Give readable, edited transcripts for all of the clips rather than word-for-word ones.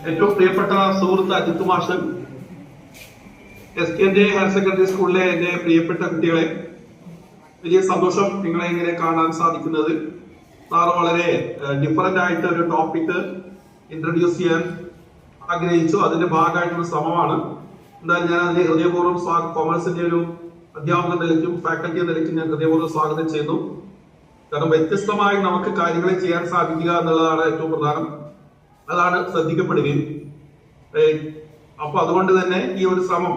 ഏറ്റവും പ്രിയപ്പെട്ട സുഹൃത്ത് അജിത് മാഷൻ, SKJ ഹയർ സെക്കൻഡറി സ്കൂളിലെ എന്റെ പ്രിയപ്പെട്ട കുട്ടികളെ, വലിയ സന്തോഷം നിങ്ങളെ ഇങ്ങനെ കാണാൻ സാധിക്കുന്നത്. സാറ് വളരെ ഡിഫറന്റ് ആയിട്ട് ഒരു ടോപ്പിക് ഇൻട്രൊഡ്യൂസ് ചെയ്യാൻ ആഗ്രഹിച്ചു. അതിന്റെ ഭാഗമായിട്ടുള്ള ശ്രമമാണ്. എന്തായാലും ഞാൻ അതിനെ ഹൃദയപൂർവ്വം കോമേഴ്സിന്റെ ഒരു അധ്യാപക നിലയ്ക്കും ഫാക്കൽറ്റി നിലയ്ക്കും ഞാൻ ഹൃദയപൂർവ്വം സ്വാഗതം ചെയ്യുന്നു. കാരണം വ്യത്യസ്തമായി നമുക്ക് കാര്യങ്ങൾ ചെയ്യാൻ സാധിക്കുക എന്നുള്ളതാണ് ഏറ്റവും പ്രധാനം. അതാണ് ശ്രദ്ധിക്കപ്പെടുകയും. അപ്പൊ അതുകൊണ്ട് തന്നെ ഈ ഒരു ശ്രമം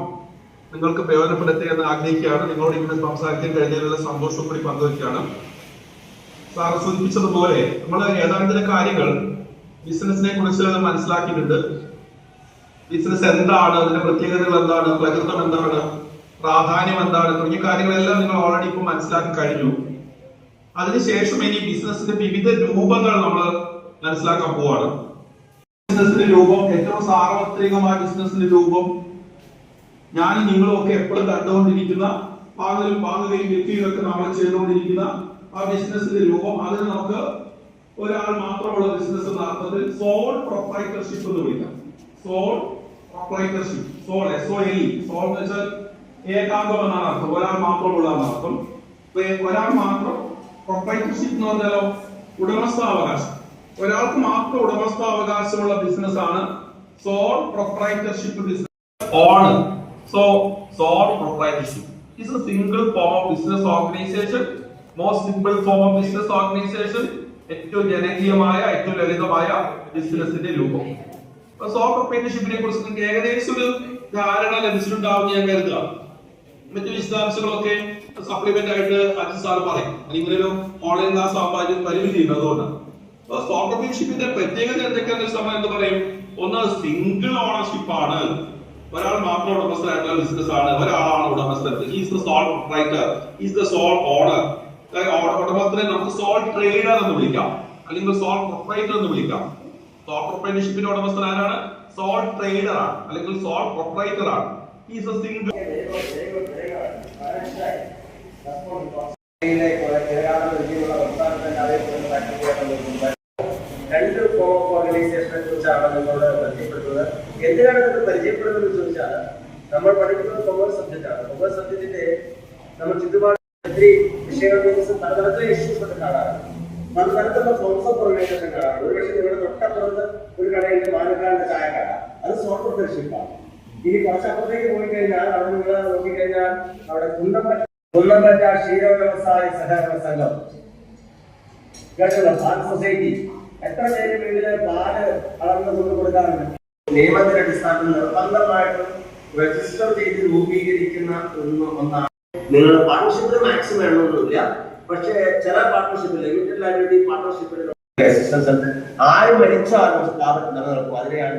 നിങ്ങൾക്ക് പ്രയോജനപ്പെടുത്തുക എന്ന് ആഗ്രഹിക്കുകയാണ്. നിങ്ങളോട് ഇങ്ങനെ സംസാരിക്കാൻ കഴിഞ്ഞതിലുള്ള സന്തോഷം കൂടി പങ്കുവയ്ക്കുകയാണ്. സാർ സൂചിപ്പിച്ചതുപോലെ നമ്മൾ ഏതാണ്ട് ചില കാര്യങ്ങൾ ബിസിനസിനെ കുറിച്ച് മനസ്സിലാക്കിയിട്ടുണ്ട്. ബിസിനസ് എന്താണ്, അതിന്റെ പ്രത്യേകതകൾ എന്താണ്, പ്രകൃതം എന്താണ്, പ്രാധാന്യം എന്താണ് തുടങ്ങിയ കാര്യങ്ങളെല്ലാം നിങ്ങൾ ഓൾറെഡി ഇപ്പൊ മനസ്സിലാക്കി കഴിഞ്ഞു. അതിനുശേഷം ഇനി ബിസിനസിന്റെ വിവിധ രൂപങ്ങൾ നമ്മൾ മനസ്സിലാക്കാൻ പോവാണ്. ബിസിനസിന്റെ രൂപം, ഏറ്റവും സാർവത്രികമായ ബിസിനസിന്റെ രൂപം, ഞാൻ നിങ്ങളും ഒക്കെ എപ്പോഴും കണ്ടുകൊണ്ടിരിക്കുന്ന വാങ്ങുകയും വിൽക്കുകയും ഒക്കെ നമ്മൾ ചെയ്തുകൊണ്ടിരിക്കുന്ന ആ ബിസിനസിന്റെ രൂപം, അതിന് നമുക്ക് ഒരാൾ മാത്രമുള്ള ബിസിനസ് നടത്തുന്നത് സോൾ പ്രൊപ്രൈറ്റർഷിപ്പ് എന്ന് വിളിക്കാം. Sole proprietorship, sole SOLE, sole എന്ന് വെച്ചാൽ ഏകാന്തം എന്നാണ് അർത്ഥം, ഒരാൾ മാത്രമുള്ള അർത്ഥം. ഒരാൾ മാത്രം. പ്രൊപ്രൈറ്റർഷിപ്പ് എന്ന് പറഞ്ഞാലോ ഉടമസ്ഥാവകാശം, ഒരാൾക്ക് മാത്രം ഉടമസ്ഥാവകാശമുള്ള ബിസിനസ് ആണ് sole proprietorship business. Owner. So sole proprietorship is a single form of business organization, most simple form of business organization, ഏറ്റവും ജനകീയമായ ഏറ്റവും ലളിതമായ ബിസിനസിന്റെ രൂപം. സോൾ പ്രൊപ്രൈറ്റർഷിപ്പിനെ കുറിച്ച് നിങ്ങൾക്ക് ഏകദേശം ഒരു ധാരണ ലഭിച്ചിട്ടുണ്ടാവും ഞാൻ കരുതുക. മറ്റു വിശദാംശങ്ങളൊക്കെ സപ്ലിമെന്റ് ആയിട്ട് അജിത് സാർ പറയും. ഇങ്ങനെ ഒരു ഓൺലൈൻ ക്ലാസ് ആവാൻ പരിമിതിയുണ്ട്. അതുകൊണ്ടാണ് സോൾ പ്രൊപ്രൈറ്റർഷിപ്പിന്റെ പ്രത്യേകത എന്തൊക്കെയാണെന്ന് സമയം എന്ന് പറയും. ഒന്ന്, സിംഗിൾ ഓണർഷിപ്പ് ആണ്. ഒരാൾ മാത്രം ഉടമസ്ഥനായിട്ടുള്ള ബിസിനസ് ആണ്. ഒരാളാണ് ഉടമസ്ഥൻ. He's the sole proprietor, he's the sole owner. ഉടമസ്ഥനെ നമുക്ക് സോൾ ട്രേഡർ എന്ന് വിളിക്കാം, അല്ലെങ്കിൽ സോൾ പ്രൊപ്രൈറ്റർ എന്ന് വിളിക്കാം. സോൾ പ്രൊപ്രൈറ്റർഷിപ്പിന്റെ ഉടമസ്ഥൻ ആരാണ്? സോൾ ട്രേഡർ ആണ്, അല്ലെങ്കിൽ സോൾ പ്രൊപ്രൈറ്റർ ആണ്. He's A single. രണ്ട് ഫോം ഓഫ് ഓർഗനൈസേഷനെ കുറിച്ചാണ് നമ്മളോട് പരിചയപ്പെടുത്തുന്നത്. എന്തിനാണ് ഇത് പരിചയപ്പെടുന്നത് ചോദിച്ചാൽ, നമ്മൾ പഠിക്കുന്നത് കൊമേഴ്സ് സബ്ജക്റ്റാണ്. കൊമേഴ്സ് സബ്ജക്റ്റിന്റെ നമ്മൾ ചുറ്റുപാട് ഒത്തിരി വിഷയങ്ങൾ പലതരത്തിലെ ഇഷ്യൂസ് ഒക്കെ കാണാറുണ്ട്. പലതരത്തിലുള്ള ഫോംസ് ഓഫ് ഓർഗനൈസേഷൻ കാണാറുണ്ട്. ഒരുപക്ഷെ നിങ്ങളുടെ തൊട്ടപ്പുറത്ത് ഒരു കടയിലെ മാനക്കാരുടെ ചായ കട, അത് സോൾ പ്രൊപ്രൈറ്റർഷിപ്പാണ്. ഇനി കുറച്ചപ്പുറത്തേക്ക് പോയി കഴിഞ്ഞാൽ അവിടെ നിങ്ങൾ നോക്കിക്കഴിഞ്ഞാൽ അവിടെ കുന്നംപറ്റ ക്ഷീര വ്യവസായ സഹകരണ സംഘം, പാൽ സൊസൈറ്റി, എത്ര പേര് വീട്ടില് പാല് അളന്ന് കൊണ്ടു കൊടുക്കാറുണ്ട്. നിയമത്തിന്റെ അടിസ്ഥാനത്തിൽ നിർബന്ധമായിട്ടും രജിസ്റ്റർ ചെയ്ത് രൂപീകരിക്കുന്ന ഒന്നാണ്. നിങ്ങൾ പാർട്ണർഷിപ്പിൽ മാക്സിമം വേണമെന്നില്ല, പക്ഷേ ചില പാർട്ണർഷിപ്പിൽ, ലിമിറ്റഡ് ലയബിലിറ്റി പാർട്ണർഷിപ്പിൽ ആര് മരിച്ചാലും സ്ഥാപനം നിലനിൽക്കും. അതിനെയാണ്